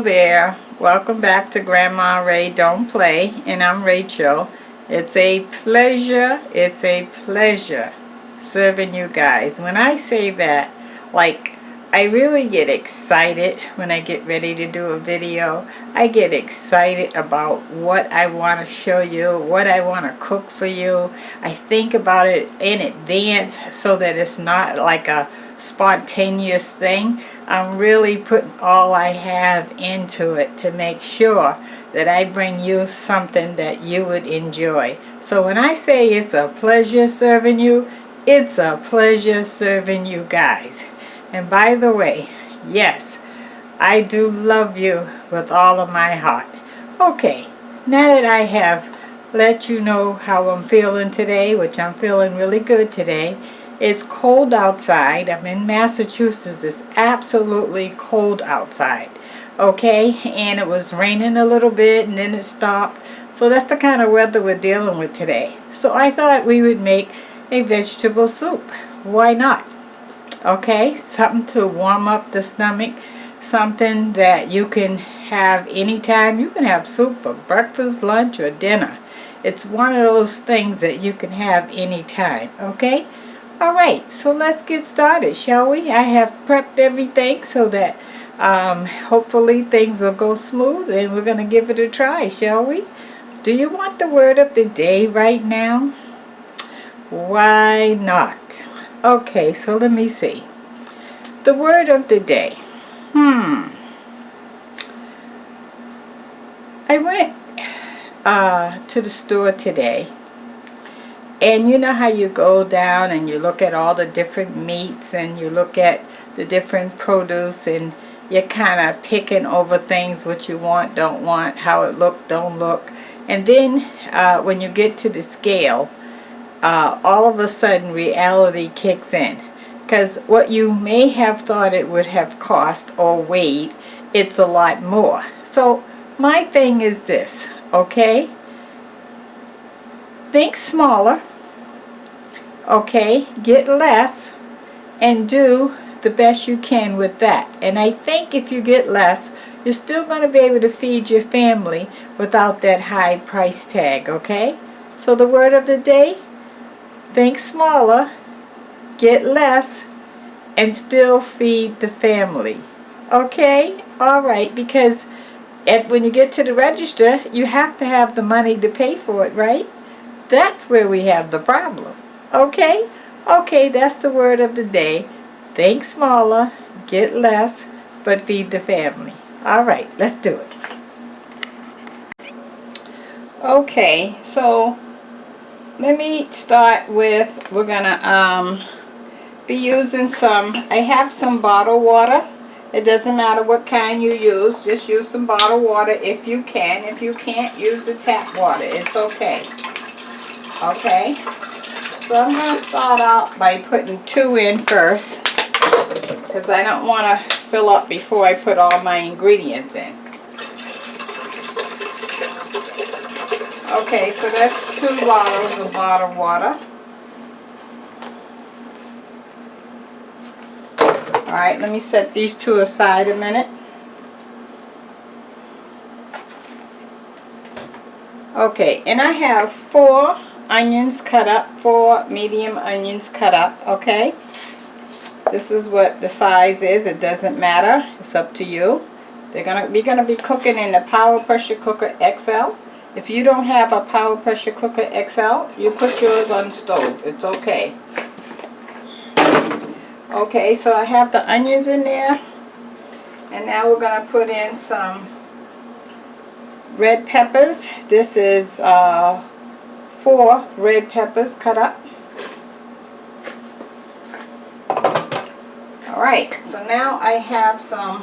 there, welcome back to Grandma Ray Don't Play, and I'm Rachel. It's a pleasure serving you guys. When I say that, like, I really get excited when I get ready to do a video. I get excited about what I want to show you, what I want to cook for you. I think about it in advance so that it's not like a spontaneous thing. I'm really putting all I have into it to make sure that I bring you something that you would enjoy. So when I say it's a pleasure serving you, it's a pleasure serving you guys. And by the way, yes, I do love you with all of my heart. Okay, now that I have let you know how I'm feeling today, which I'm feeling really good today. It's cold outside. I'm in Massachusetts. It's absolutely cold outside. Okay, and it was raining a little bit and then it stopped. So that's the kind of weather we're dealing with today. So I thought we would make a vegetable soup. Why not? Okay, something to warm up the stomach, something that you can have anytime. You can have soup for breakfast, lunch, or dinner. It's one of those things that you can have anytime, okay? All right, so let's get started, shall we? I have prepped everything so that hopefully things will go smooth, and we're going to give it a try, shall we? Do you want the word of the day right now? Why not? Okay, so let me see. The word of the day. I went to the store today, and you know how you go down and you look at all the different meats and you look at the different produce and you're kind of picking over things, what you want, don't want, how it look, don't look. And then when you get to the scale, all of a sudden reality kicks in, because what you may have thought it would have cost or weighed, it's a lot more. So my thing is this, okay? Think smaller, okay? Get less and do the best you can with that. And I think if you get less, you're still going to be able to feed your family without that high price tag, okay? So the word of the day: think smaller, get less, and still feed the family. Okay? Alright, because when you get to the register, you have to have the money to pay for it, right? That's where we have the problem. Okay? Okay, that's the word of the day. Think smaller, get less, but feed the family. Alright, let's do it. Okay, so let me start with, we're gonna be using I have some bottled water. It doesn't matter what kind you use, just use some bottled water if you can. If you can't, use the tap water, it's okay. Okay, so I'm gonna start out by putting 2 in first, because I don't want to fill up before I put all my ingredients in. Okay, so that's 2 bottles of bottled water. Alright, let me set these 2 aside a minute. Okay, and I have 4 onions cut up, 4 medium onions cut up, okay? This is what the size is. It doesn't matter. It's up to you. We're gonna be cooking in the Power Pressure Cooker XL. If you don't have a Power Pressure Cooker XL, you put yours on the stove. It's okay. Okay, so I have the onions in there. And now we're gonna put in some red peppers. This is 4 red peppers cut up. Alright, so now I have some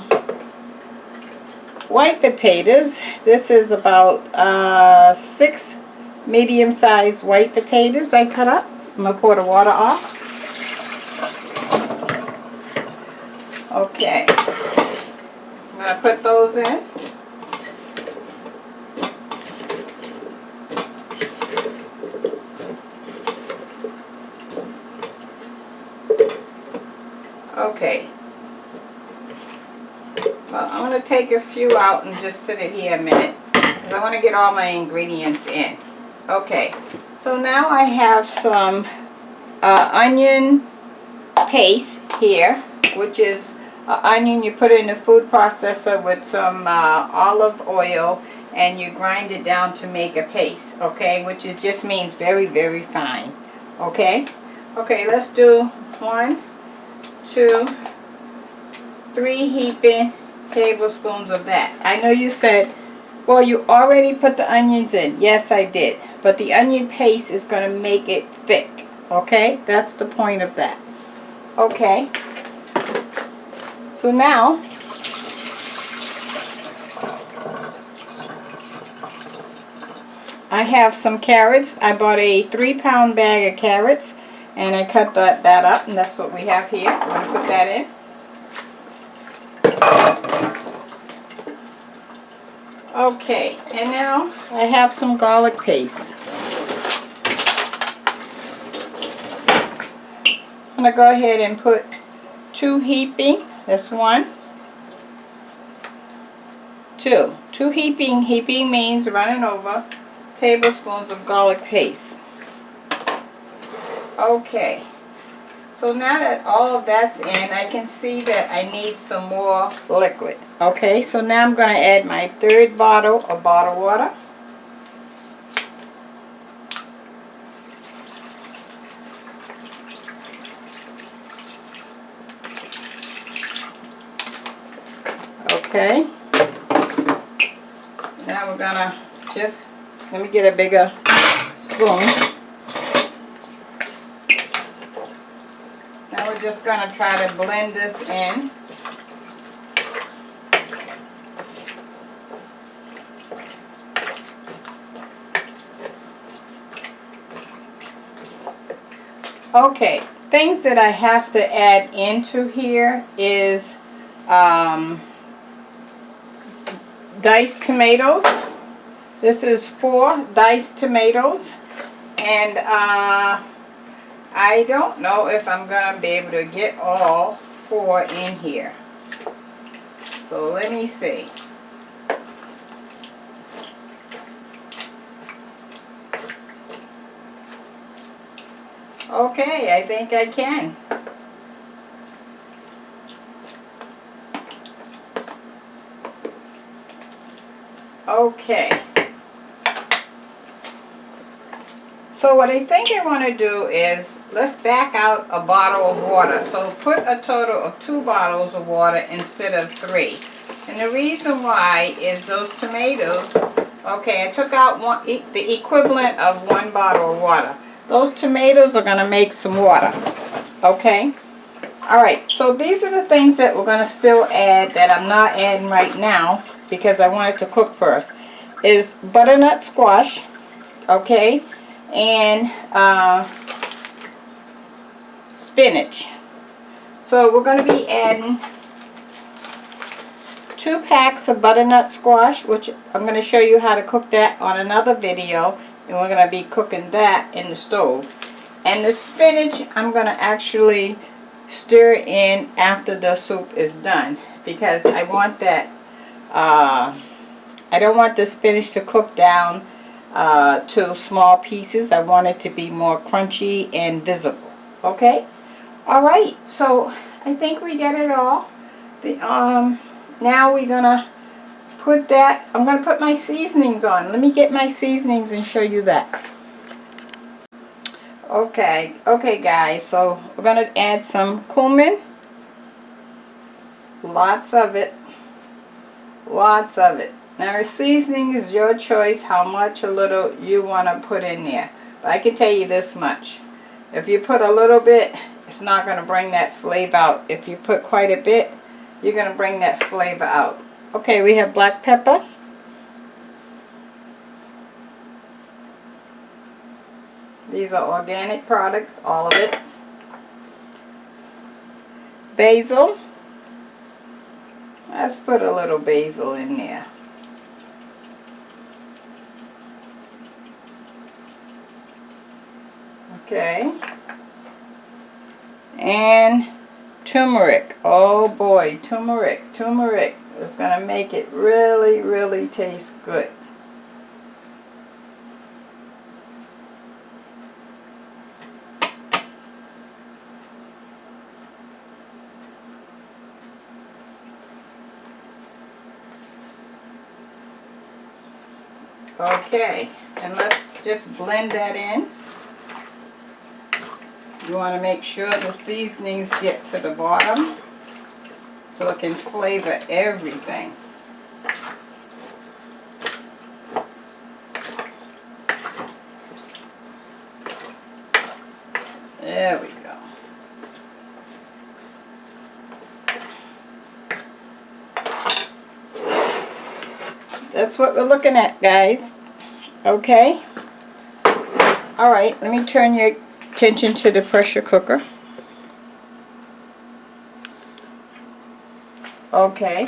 white potatoes. This is about 6 medium-sized white potatoes I cut up. I'm going to pour the water off. Okay, I'm going to put those in. Okay, well, I'm going to take a few out and just sit it here a minute because I want to get all my ingredients in. Okay, so now I have some onion paste here, which is onion you put in the food processor with some olive oil, and you grind it down to make a paste, okay, which is just means very, very fine. Okay, let's do 1, 2, 3 heaping tablespoons of that. I know you said, well, you already put the onions in. Yes, I did, but the onion paste is going to make it thick. Okay, that's the point of that. Okay, so now I have some carrots. I bought a 3-pound bag of carrots, and I cut that up, and that's what we have here. I'm going to put that in. Okay, and now I have some garlic paste. I'm going to go ahead and put 2 heaping. That's 1, 2. 2 heaping. Heaping means running over. Tablespoons of garlic paste. Okay, so now that all of that's in, I can see that I need some more liquid. Okay, so now I'm going to add my 3rd bottle of bottled water. Okay, now we're going to just, let me get a bigger spoon. Now we're just going to try to blend this in. Okay, things that I have to add into here is diced tomatoes. This is 4 diced tomatoes, and I don't know if I'm going to be able to get all 4 in here. So let me see. Okay, I think I can. Okay. So what I think I want to do is, let's back out a bottle of water. So put a total of 2 bottles of water instead of 3. And the reason why is those tomatoes, okay, I took out the equivalent of 1 bottle of water. Those tomatoes are going to make some water. Okay? Alright, so these are the things that we're going to still add that I'm not adding right now because I want it to cook first. Is butternut squash, okay, and spinach. So we're going to be adding 2 packs of butternut squash, which I'm going to show you how to cook that on another video, and we're going to be cooking that in the stove. And the spinach I'm going to actually stir in after the soup is done, because I want that I don't want the spinach to cook down to small pieces. I want it to be more crunchy and visible. Okay? Alright, so I think we get it all. Now we're going to put that, I'm going to put my seasonings on. Let me get my seasonings and show you that. Okay guys, so we're going to add some cumin. Lots of it. Lots of it. Now, our seasoning is your choice, how much or little you want to put in there. But I can tell you this much. If you put a little bit, it's not going to bring that flavor out. If you put quite a bit, you're going to bring that flavor out. Okay, we have black pepper. These are organic products, all of it. Basil. Let's put a little basil in there. Okay. And turmeric. Oh boy, turmeric. It's going to make it really, really taste good. Okay, and let's just blend that in. You want to make sure the seasonings get to the bottom so it can flavor everything. There we go. That's what we're looking at, guys. Okay. All right, let me turn your attention to the pressure cooker. Okay.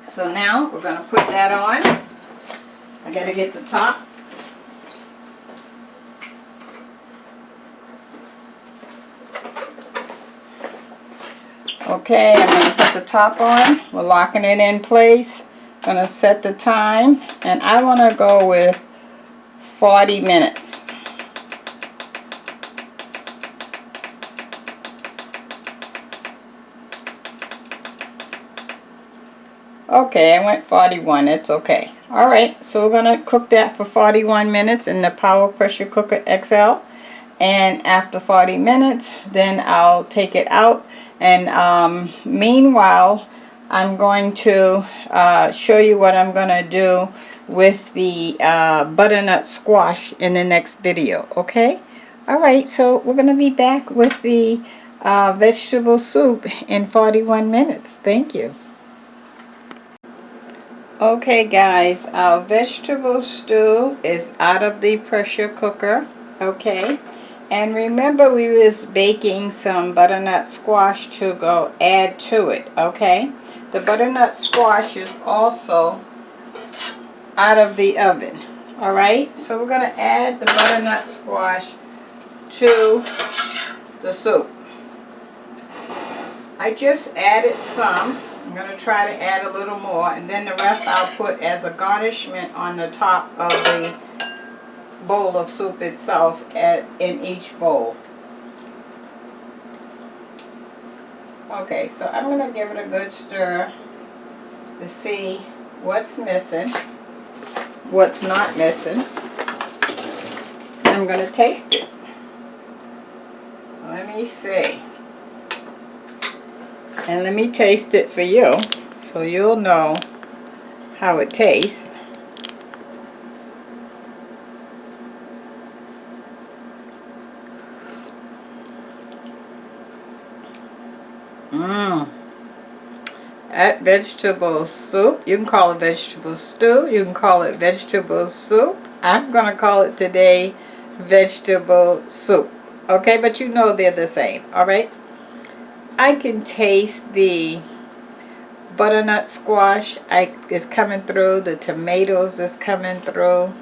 So now we're going to put that on. I got to get the top. Okay, I'm going to put the top on. We're locking it in place. Going to set the time, and I want to go with 40 minutes. Okay, I went 41. It's okay. Alright, so we're going to cook that for 41 minutes in the Power Pressure Cooker XL. And after 40 minutes, then I'll take it out. And meanwhile, I'm going to show you what I'm going to do with the butternut squash in the next video. Okay? Alright, so we're going to be back with the vegetable soup in 41 minutes. Thank you. Okay guys, our vegetable stew is out of the pressure cooker. Okay, and remember we was baking some butternut squash to go add to it. Okay, the butternut squash is also out of the oven. Alright, so we're going to add the butternut squash to the soup. I just added some. I'm going to try to add a little more, and then the rest I'll put as a garnishment on the top of the bowl of soup itself in each bowl. Okay, so I'm going to give it a good stir to see what's missing, what's not missing. I'm going to taste it. Let me see. And let me taste it for you, so you'll know how it tastes. That vegetable soup, you can call it vegetable stew, you can call it vegetable soup. I'm going to call it today vegetable soup. Okay, but you know they're the same, alright? I can taste the butternut squash is coming through, the tomatoes is coming through,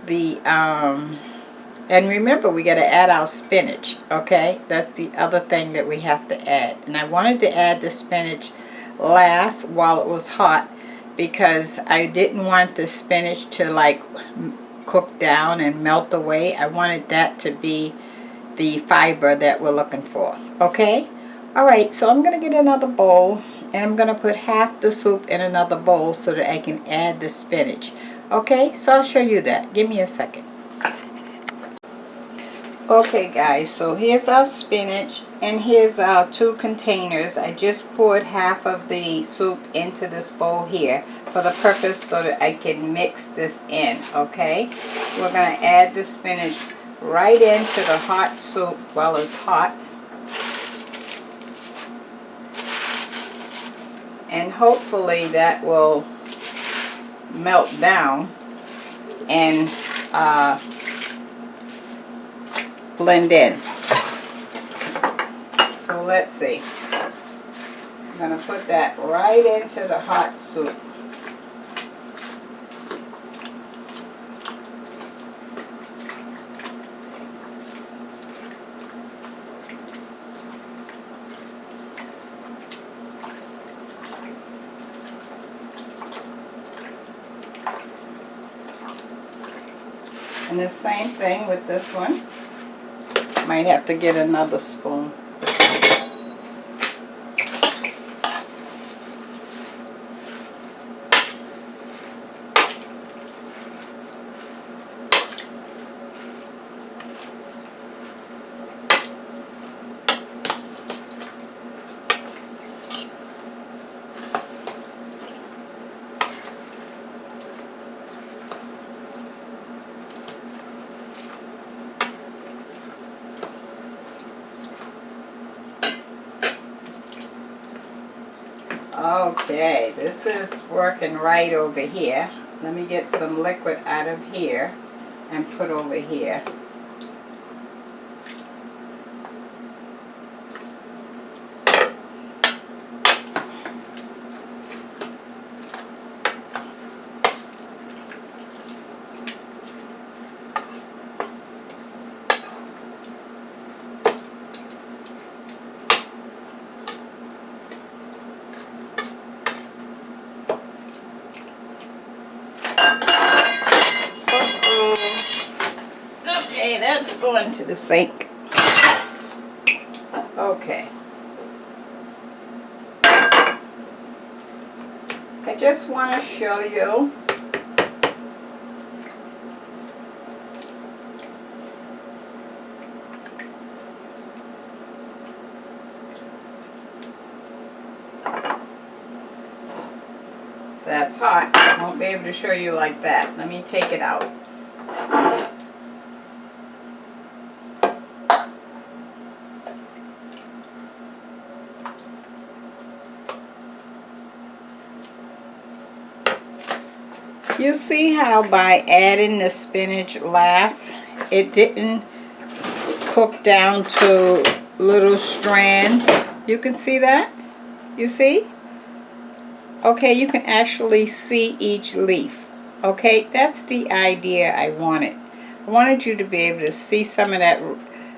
and remember we got to add our spinach, okay? That's the other thing that we have to add. And I wanted to add the spinach last while it was hot because I didn't want the spinach to like cook down and melt away. I wanted that to be the fiber that we're looking for, okay? Alright, so I'm going to get another bowl, and I'm going to put half the soup in another bowl so that I can add the spinach. Okay, so I'll show you that. Give me a second. Okay guys, so here's our spinach, and here's our 2 containers. I just poured half of the soup into this bowl here for the purpose so that I can mix this in, okay? We're going to add the spinach right into the hot soup while it's hot. And hopefully that will melt down and blend in. So let's see. I'm going to put that right into the hot soup. And the same thing with this one. Might have to get another spoon. Okay, this is working right over here. Let me get some liquid out of here and put over here. Okay, that's going to the sink. Okay. I just want to show you that's hot. I won't be able to show you like that. Let me take it out. You see how by adding the spinach last, it didn't cook down to little strands? You can see that? You see? Okay, you can actually see each leaf. Okay, that's the idea I wanted. I wanted you to be able to see some of that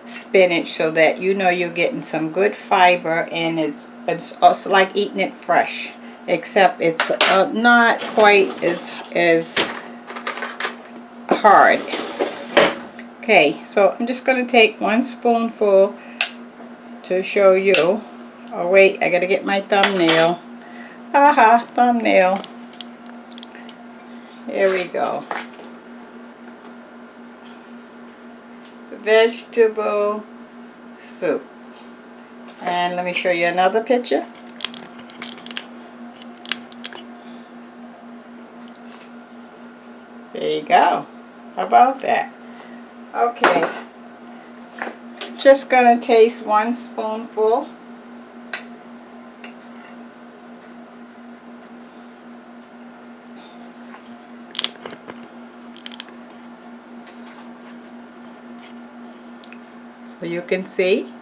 spinach so that you know you're getting some good fiber, and it's also like eating it fresh. Except it's not quite as hard. Okay, so I'm just going to take 1 spoonful to show you. Oh wait, I gotta get my thumbnail. Haha, thumbnail. Here we go. Vegetable soup. And let me show you another picture. There you go. How about that? Okay. Just gonna taste 1 spoonful. So you can see.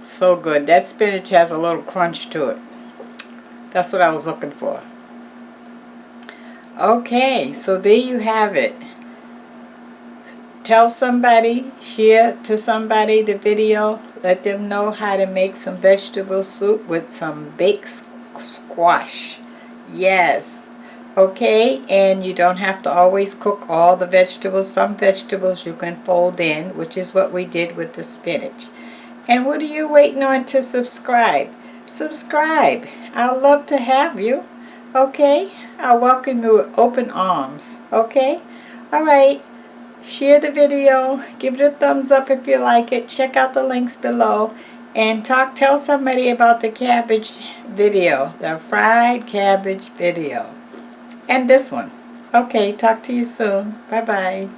So good. That spinach has a little crunch to it. That's what I was looking for. Okay, so there you have it. Tell somebody, share to somebody the video. Let them know how to make some vegetable soup with some baked squash. Yes. Okay, and you don't have to always cook all the vegetables. Some vegetables you can fold in, which is what we did with the spinach. And what are you waiting on to subscribe? Subscribe. I'd love to have you. Okay? I'll welcome you with open arms. Okay? Alright. Share the video. Give it a thumbs up if you like it. Check out the links below. And tell somebody about the cabbage video. The fried cabbage video. And this one. Okay, talk to you soon. Bye-bye.